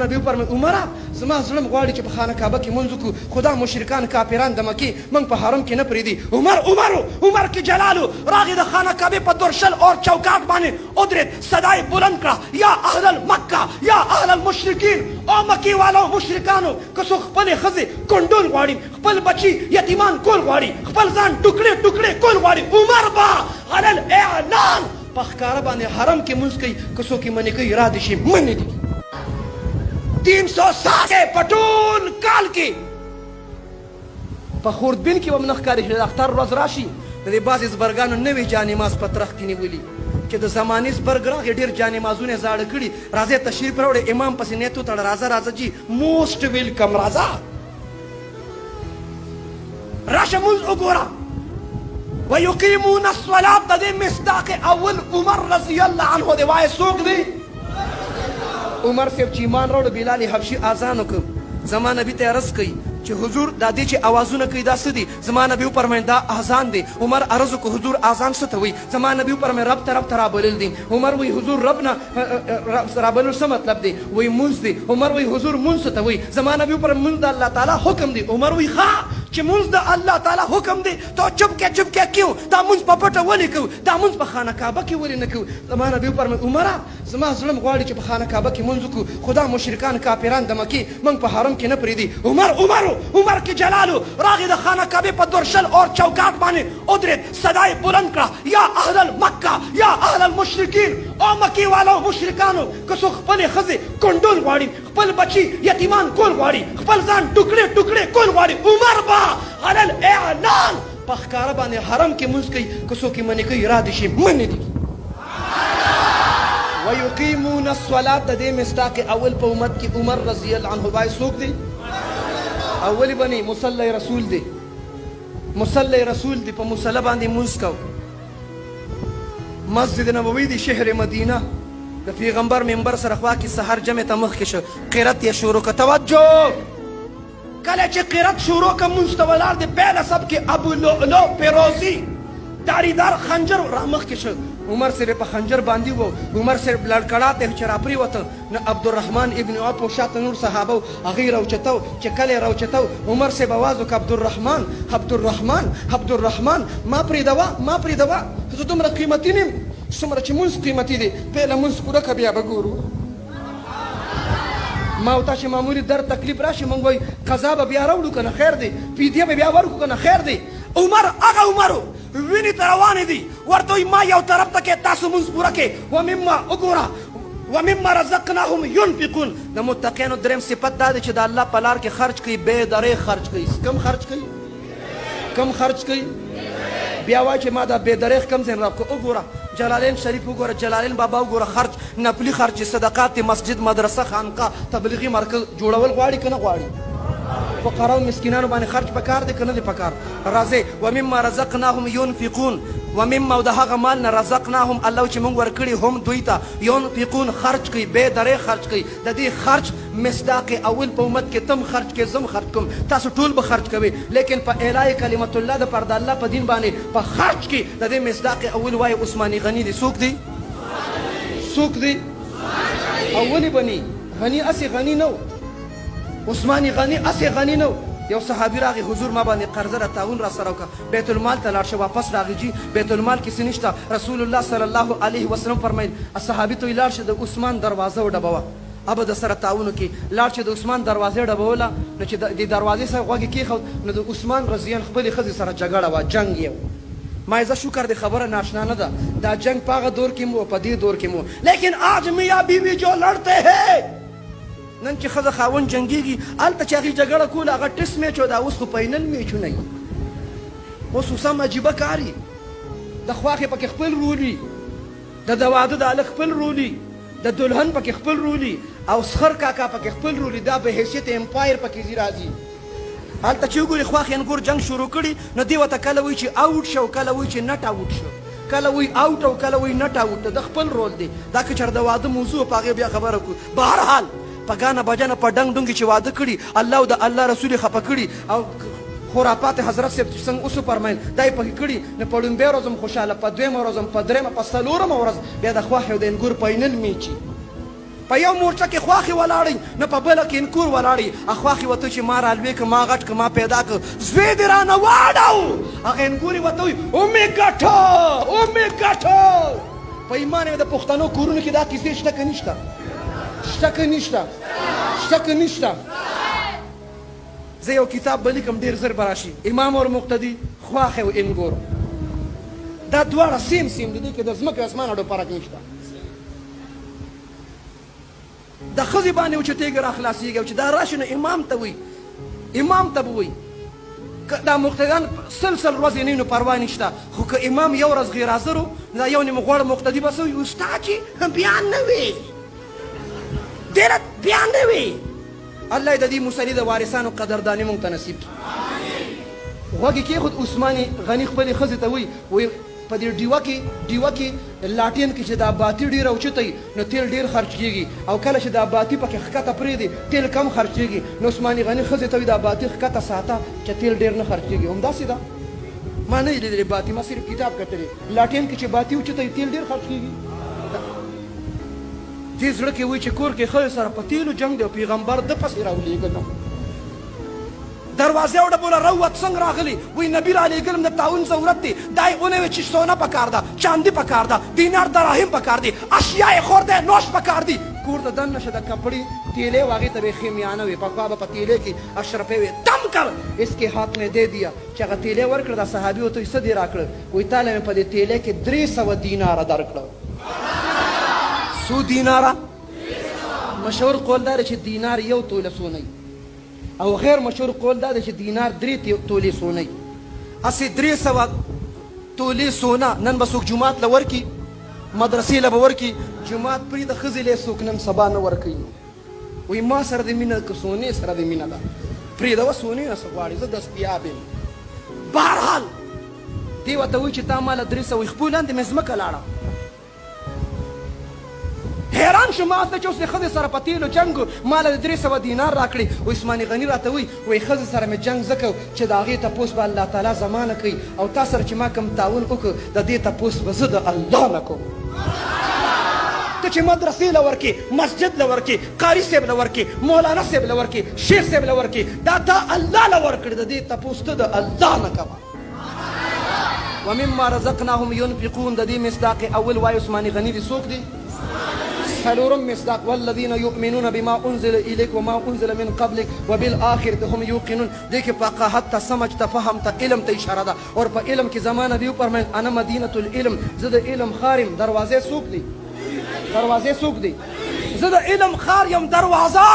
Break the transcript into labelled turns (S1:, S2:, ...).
S1: نبی فرمایي عمره زما زړه غواړي چې په خانه کعبه کې مونځ وکړو خو دا مشرکان کافران د مکې موږ په حرم کې نه پرېږدي. عمر کې جلالو راغی د خانه کعبې په درشل اور چوکاټ باندې ودرېد، صدای بلند کړه یا اهل المکه یا اهل المشرکین. او مکې والو مشرکانو که څوک خپلې ښځې کنډول غواړي، خپل بچي یتیمان کول غواړي، خپل ځان ټوکړې کول غواړي، عمر به علی الاعلان په ښکاره باندې حرم کې مونځ کوي. که څوک یې منې کوي را دې شي منې دي. 360 په ټول کال کې په خوردبین کې به هم نه ښکاري چې د اختر ورځ راشي د دې بعضې زبرګانو نوې جانماز په ترخ کې نیولي چې د زمانې زبرګ راغی ډېر جانمازونه یې زاړه کړي. راځئ تشریف راوړئ امام پسې نیت وتړه راځه جي موسټ ویلکم راځه راشه مونځ وګوره. ویقیمون الصلاة د دې مصداق اول عمر رضی الله عنه دی. وایه څوک دی؟ عمر صاحب چې ایمان راوړو بلال حبشي اذان وکړ. زما نبي ته عرض کوي چې حضور دا دې چې اوازونه کوي دا څه دي؟ زما نبي وفرمایل دا اذان دی. عمر عرض وکړ حضور اذان څه ته وایي؟ زما نبي وفرمایل رب ته رابلل دي. عمر وایي حضور رب نه رابلل څه مطلب دی؟ وایي مونځ دی. عمر وایي حضور مونځ څه ته وایي؟ زما نبي وفرمایل مونځ د الله تعالی حکم دی. عمر وایي ښه چې مونځ د الله تعالی حکم دی ته چپکې کیو دا مونځ په پټه ولې کوو؟ دا مونځ په خانه کعبه کې ولې نه کوو؟ زما نبي وفرمایل عمره زما زړه غواړي چې په خانه کعبه کې مونځ وکړو خو دا مشرکان کافران د مکې موږ په حرم کې نه پرېږدي. عمر کې جلالو راغی د خانه کعبې په درشل اور چوکاټ باندې ودرېد، صدای بلند کړه یا اهل المکه یا اهل المشرکین. او مکې والو مشرکانو که څوک خپلې ښځې کنډول غواړي، خپل بچي یتیمان کول غواړي، خپل ځان ټوکړې کول غواړي، عمر به علی الاعلان په ښکاره باندې حرم کې مونځ کوي. که څوک یې منې کوي را دې شي منې دي. ویقیمون الصلاة د دې مصداق اول په امت کې عمر رضی الله عنه. وایي څوک دی؟ اولی بنی مصلی رسول دی. مصلی رسول دی په مصلی باندې مونځ کو. مسجد نبوي دی شهر مدینه د پیغمبر منبر سره خوا کې سحر جمع ته مخکې شو قرت یې شروع که. توجه کله چې قرت شروع که مونځ ته ولاړ دی پهله سب کې ابو لؤلؤ پیروزی داریدار خنجر را مخکې شو. عمر صاحب په خنجر باندې و. عمر صاحب لړکړه ته چې راپرېوته نه عبدالرحمن ابن عوف او شاته نور صحابه و هغې راوچتو چې کله یې راوچتو عمر صاحب اواز وکړه عبدالرحمن ما پرېږدوه زه دومره قیمتي نه یم څومره چې مونځ قیمتي دی پهله مونځ پوره که بیا به ګورو. ما او تا چې معمولي در تکلیف راشي موږ وایي قضا به بیا راوړو که نه خیر دی، فدیه به بیا ورکړو که نه خیر دی. عمر هغه عمرو وینې ته روانې دي ورته وایي ما یو طرف ته کې تاسو مونځ پوره کې ومما وګوره ومما رزقناهم ينفقون. د متقینو دریم صفت دا دی چې د الله په لار کې خرج کوي بې درې خرج کوي. کم خرج کوي بیا وایي چې ما دا بې درې کم ځای راکړو. وګوره جلالین شریف وګوره جلالین بابا وګوره خرج نفلي خرج صدقات مسجد مدرسه خانقاه تبلیغي مرکز جوړول غواړي که نه غواړي؟ فقراو مسکینانو باندې خرج پکار دی که نه دی پکار؟ راځئ ومما رزقناهم ينفقون ومما او د هغه مال نه رزقناهم الله چې موږ ورکړي هم دوی ته ينفقون خرج کوي بې درې خرج کوي. د دې خرج مصداق اول په امت کې تم خرج کې زم خرج کوم تاسو ټول به خرج کوئ لیکن په اعلای کلمت الله د پر د الله په دین باندې په خرج کې د دې مصداق اول وایي عثماني غني دی. څوک دی؟ اولی بني غني اسې غني نه و، عثماني غني اسې غني نه و. یو صحابي راغی حضور ما باندې قرضه را تعاون را سره وکړه بیت المال ته لاړ شه واپس راغی جي بیت المال کې څه نشته. رسول الله صلی الله علیه وسلم فرمایل صحابي ته لاړ شه د عثمان دروازه وډبوه ابه د سره تعاون کې لاړ چې د عثمان دروازې ډبوله نو چې د دروازې سره غوږ کېښود نو د عثمان رضیان خپلې ښځې سره جګړه وه جنګ یې ما زه شکر دی خبره ناشنا نه ده دا جنگ په هغه دور کې مو په دې دور کې مو لیکن آج میاں بیوی جو لڑتے ہیں نن چې ښځه خاوند جنګېږي هلته چې هغې جګړه کوله هغه ټس میچ و دا اوس خو فاینل میچونه وي اوس خو سم عجیبه کار یي د خواښې پکې خپل رولي د واده د هلک خپل رولي د دلهن پکې خپل رولي او سخر کاکا پکې خپل رولي دا به حیثیت امپایر پکې ځي راځي هلته چې وګورې خواښې انګور جنګ شروع کړي نو دې ورته کله وایي چې آوټ شه او کله وایي چې نټ آوټ شه کله وایي آوټ او کله وایي نټ آوټ د خپل رول دی دا که چېرې د واده موضوع په هغې بیا خبره کړو بهرحال په ګانه بجانه په ډنګ ډونګې چې واده کړي الله او د الله رسول یې خفه کړي او خرافات حضرت صاحب څنګه اوس وفرمیل دا یې پکې کړي نو په لومبۍ ورځ هم خوشحاله په دویمه ورځ هم په درېیمه په څلورمه ورځ بیا د خواښې او د انګور فاینل میچي په یو مورچه کې خواښې ولاړئ نه په بله کې انکور ولاړئ خواښې ورته چې ما رالوی که ما غټ که ما پیدا که زوی دې رانه واړو هغه انکور یې ورته وایي ومې ګټه ومې ګټه په ایمان یې د پښتنو کورونو کې دا کیسې شته که نشته شته که نشته شته که نشته زه یو کتاب به لیکم ډېر زر به راشي امام اور مقتدي خواښې او انګور دا دواړه سیم سیم دي دې کې د ځمکې اسمان اډو فرق نشته د ښځې باندې اوچتېږي را خلاصېږي او چې دا راشي نو امام ته وایي امام ته به وایي که دا مقتدیان سل ورځې نه وي نو پروا نشته خو که امام یو ورځ غیر حاضر و دا یو نیم غوړ مقتدي به څه وایي استاد چې بیا نه وي ډېره بیا نه وي الله د دې مصلي د وارثانو قدرداني موږ ته نصیب کړي غوږ یې کېښود عثمان غني خپلې ښځې ته وایي په دې ډیوه کې لاټین کې چې دا باتي ډېر اوچته وي نو تیل ډېر خرچ کېږي او کله چې دا باتي پکې ښکته پرېږدي تیل کم خرچېږي نو عثمان غني ښځې ته وایي دا باتي ښکته ساته چې تیل ډېر نه خرچېږي همداسې ده ما نه لیدلې باتي ما صرف کتاب کتلی لاټین کې چې باتي اوچته وي تیل ډېر خرچ کېږي دې زړه کې وایي چې کور کې ښځې سره په تیلو جنګ دی او پیغمبر ده پسې راولېږه دروازې او ډبوله روت څنګه راغلی وایي نبي رالیږلم د تعاون ضرورت دی دا یې ونه وی چې سونه پکار ده چاندي پکار ده دینار دراهم پکار دی اشیا یې خور دی نوش پکار دی کور ته دننه شه د کپړې تیلې و هغې ته به یې خیمیانه وي پخوا به په تیلې کې اشرفې وې دم کر اس کې هات مې دے دیا چې هغه تیلې ورکړه دا صحابي ورته څه دې راکړه وایي تاله مې په دې تیلې کې 300 دیناره درکړه څو دیناره مشهور قول دا دی چې دینار یو توله سونه او غیر مشهور قول دا دی چې دینار 3 تولې سونه هسې 300 تولې سونه نن به څوک جومات له ورکي مدرسې له به ورکي جومات پرېږده ښځې له څوک نن سبا نه ورکوي وایي ما سره د مینه که سونې سره د مینه ده پرېږده سونې نه څه غواړې زه دستیاب یم بهرحال دې ورته وایي چې تا ما له 300 خپو لاندې مې ځمکه لاړه حیران شو ما ته چې اوس د ښځې سره په تیلو جنګ ما له 300 دینار راکړي و عثمان غني راته وایي وایي ښځې سره مې جنګ ځکه چې د هغې تپوس به الله تعالی زما نه کوي او تا سره چې ما کوم تعاون وکړو د دې تپوس به زه د الله نه کوم ته چې مدرسې له ورکې مسجد له ورکې قاري صاحب له ورکې مولانا صاحب له ورکې شیخ صاحب له ورکې دا تا الله له ورکړي د دې تپوس ته د الله نه کوه ومما رزقناهم ينفقون د دې مصداق اول وایي عثمان غني دي څوک دي څلورم مصداق والذین یؤمنون بما انزل الیک وما انزل من قبلک وبالآخرة هم یوقنون دې کې فقاهت ته سمجھ ته فهم ته علم ته اشاره ده اور په علم کې زمانه دی وفرمایل انا مدینة العلم زه د علم خار یم دروازې څوک دي دروازې څوک دي زه د علم خار یم دروازه